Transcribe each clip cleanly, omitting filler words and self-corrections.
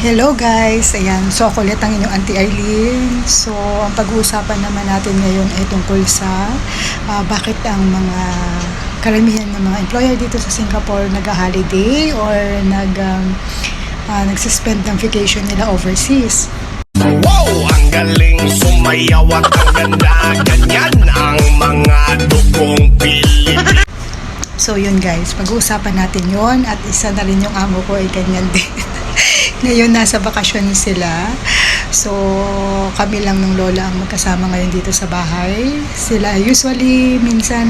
Hello guys! Ayan, so ako ulit ang inyong Auntie Arlene. So, ang pag-uusapan naman natin ngayon ay tungkol sa bakit ang mga karamihan ng mga employer dito sa Singapore nag-holiday or nag-suspend ng vacation nila overseas. Wow! Ang galing sumayaw at ang ganda. Ganyan ang mga dugong Pilipino. So yun guys, pag-uusapan natin yon at isa na rin yung amo ko ay ganyan din. Ngayon nasa bakasyon sila. So kami lang ng lola ang magkasama ngayon dito sa bahay. Sila usually minsan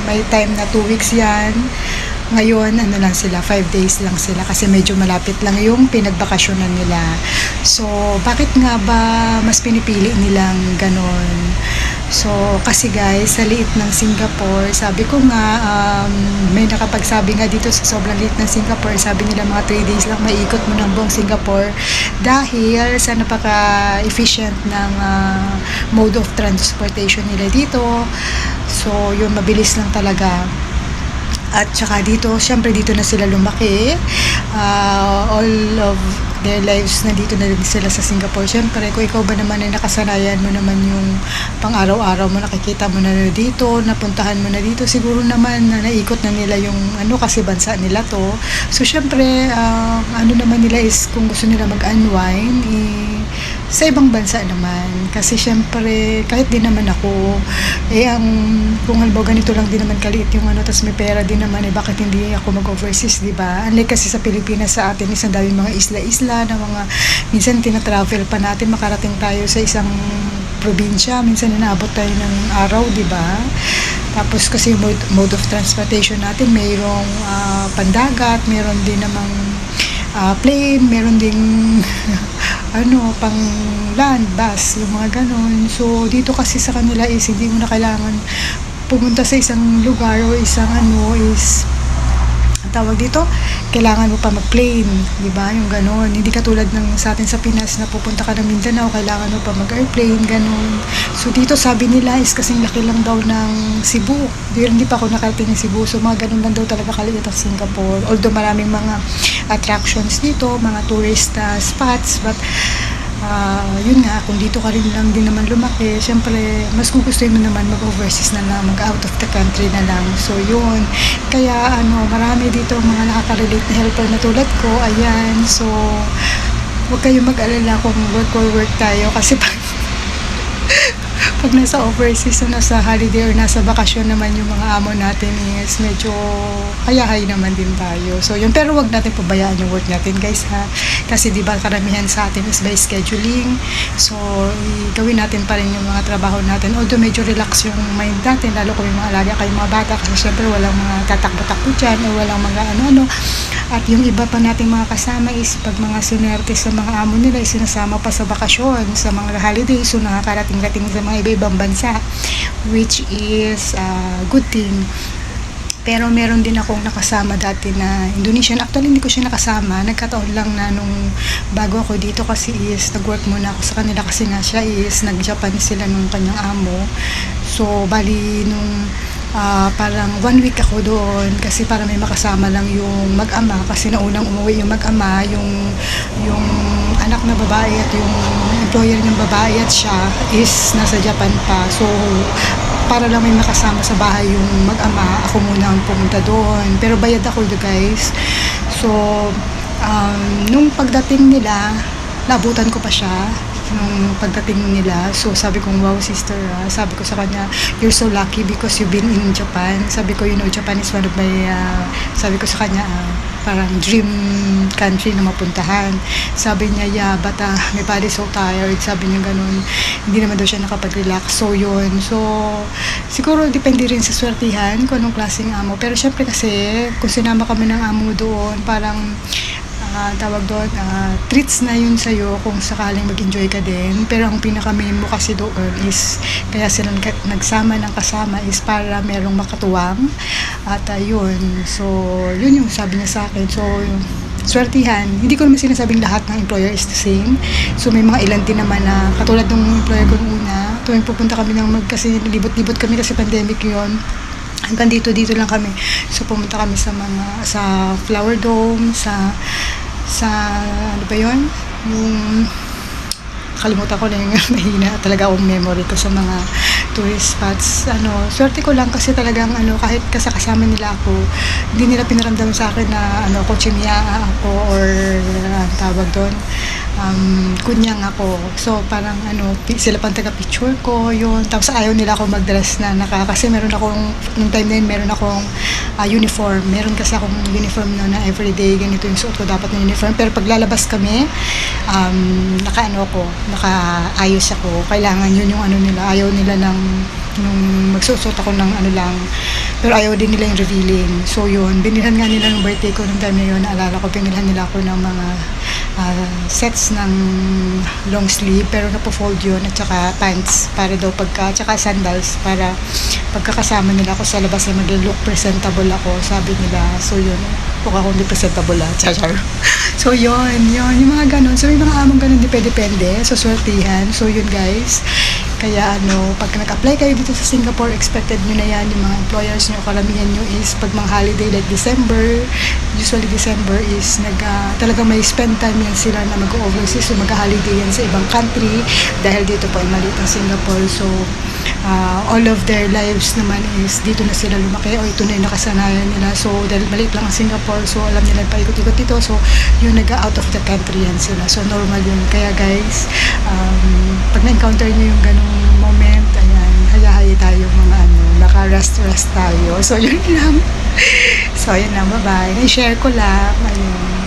may time na 2 weeks yan. Ngayon ano lang sila, 5 days lang sila kasi medyo malapit lang yung pinagbakasyonan nila. So bakit nga ba mas pinipili nilang ganon? So, kasi guys, sa liit ng Singapore, sabi ko nga, may nakapagsabi nga dito sa sobrang liit ng Singapore, sabi nila mga 3 days lang maikot mo ng buong Singapore dahil sa napaka-efficient ng mode of transportation nila dito. So, yun, mabilis lang talaga. At saka dito, syempre dito na sila lumaki. All of their lives na dito na rin sila sa Singapore. Syempre, kung ikaw ba naman ay nakasanayan mo naman yung pang-araw-araw mo, nakikita mo na dito, napuntahan mo na dito, siguro naman na naikot na nila yung kasi bansa nila to. So, syempre, ano naman nila is kung gusto nila mag-unwind, sa ibang bansa naman. Kasi syempre, kahit din naman ako, kung halimbawa ganito lang din naman kaliit yung tas may pera din naman, bakit hindi ako mag-overseas, di ba? Unlike kasi sa Pilipinas, sa atin, isang dami mga isla-isla na mga, minsan tinatravel pa natin, makarating tayo sa isang probinsya, minsan inaabot tayo ng araw, di ba? Tapos kasi mode of transportation natin, mayroong pandagat, mayroon din namang plane, meron ding pang land, bus, yung mga ganon. So, dito kasi sa kanila is hindi mo na kailangan pumunta sa isang lugar o isang tawag dito, kailangan mo pa mag-plane, di ba? Yung ganon. Hindi katulad ng sa atin sa Pinas na pupunta ka ng Mindanao, kailangan mo pa mag-airplane, ganon. So, dito sabi nila is kasing laki lang daw ng Cebu. Hindi pa ako nakarating ng Cebu. So, mga ganon lang daw talaga kaliit ang Singapore. Although maraming mga attractions dito, mga tourist spots, but yun nga, kung dito ka rin lang din naman lumaki, syempre, mas gugustuhin mo naman mag-overseas na lang, mag-out of the country na lang. So, yun. Kaya, marami dito mga nakaka-relate na helper na tulad ko. Ayan. So, huwag kayong mag-alala kung work tayo kasi pag nasa overseas o nasa holiday or nasa bakasyon naman yung mga amo natin is medyo hayahay naman din tayo. So yun, pero wag natin pabayaan yung work natin guys ha. Kasi di ba karamihan sa atin is by scheduling. So gawin natin pa rin yung mga trabaho natin. Although medyo relax yung mind natin, lalo kung yung mga alaga kayong mga bata kasi syempre walang mga tatakbo-takbo dyan o walang mga ano-ano. At yung iba pa nating mga kasama is pag mga sinerte sa mga amo nila is sinasama pa sa bakasyon, sa mga holidays, so nakakarating-rating sa mga iba-ibang bansa, which is good thing. Pero meron din akong nakasama dati na Indonesian. Actually, hindi ko siya nakasama. Nagkataon lang na nung bago ako dito kasi is nag-work muna ako sa kanila kasi nga siya is nag-Japan sila nung kanyang amo. So, bali nung parang 1 week ako doon kasi para may makasama lang yung mag-ama kasi naunang umuwi yung mag-ama, yung anak na babae at yung employer ng babae at siya is nasa Japan pa. So, para lang may makasama sa bahay yung mag-ama, ako muna ang pumunta doon. Pero bayad ako doon guys. So, nung pagdating nila, nabutan ko pa siya nung pagdating nila. So, sabi kong, wow, sister, sabi ko sa kanya, you're so lucky because you've been in Japan. Sabi ko, Japan is one of my, sabi ko sa kanya, parang dream country na mapuntahan. Sabi niya, yeah, but my body's so tired. Sabi niya ganun. Hindi naman daw siya nakapag-relax. So, yun. So, siguro depende rin sa swertihan kung anong klaseng amo. Pero syempre kasi, kung sinama kami ng amo doon, parang tawag doon, treats na yun sa'yo kung sakaling mag-enjoy ka din. Pero ang pinaka-main mo kasi doon is, kaya sila nagsama ng kasama is para merong makatuwang. At yun, so yun yung sabi niya sa akin. So, swertihan, hindi ko naman sinasabing lahat ng employer is the same. So, may mga ilan din naman na, katulad ng employer ko una, tuwing pupunta kami kasi libot-libot kami kasi pandemic yun. hanggang dito lang kami. So pumunta kami sa Flower Dome, sa sa ano ba yun? Yung kalimutan ko na yung mahina talaga akong memory ko sa mga tourist spots. Swerte ko lang kasi talagang kahit kasama nila ako, hindi nila pinaramdam sa akin na kotsimiya ako or ang tawag doon, kunyang ako. So parang sila pang taga-picture ko yun. Tapos ayaw nila ako mag-dress na kasi meron akong, nung time na yun, meron akong uniform. Meron kasi akong uniform na everyday, ganito yung suot ko dapat na uniform. Pero pag lalabas kami, nakaayos ako. Kailangan yun yung nila. Ayaw nila nung magsusot ako ng lang. Pero ayaw din nila yung revealing. So yun, binilhan nga nila ng birthday ko nung time na yun. Naalala ko, binilhan nila ako ng mga sets ng long sleeve, pero napo-fold yun, at saka pants para daw tsaka sandals para pagkakasama nila ako sa labas ay mag-look presentable ako, sabi nila. So yun, kung ako hindi presentable chachar. So yun, yung mga ganun. So may mga among ganun, depende so swertihan. So yun guys, kaya pag nag-apply kayo dito sa Singapore, expected nyo na yan, yung mga employers nyo, karamihan nyo is pag mga holiday like December, usually December is talagang may spend time yan sila na mag-overseas, so mag-holiday yan sa ibang country dahil dito po ay maliit ang Singapore. So all of their lives naman is dito na sila lumaki o ito na yung nakasanayan nila. So dahil maliit lang ang Singapore, so alam nila paikot-ikot dito, so yung nag-out of the country yan sila. So normal yun. Kaya guys, pag na-encounter nyo yung ganong moment, ayan, hayahay tayo mga naka-rest tayo. So yun lang. So yun lang, bye-bye. I-share ko lang. Ayun.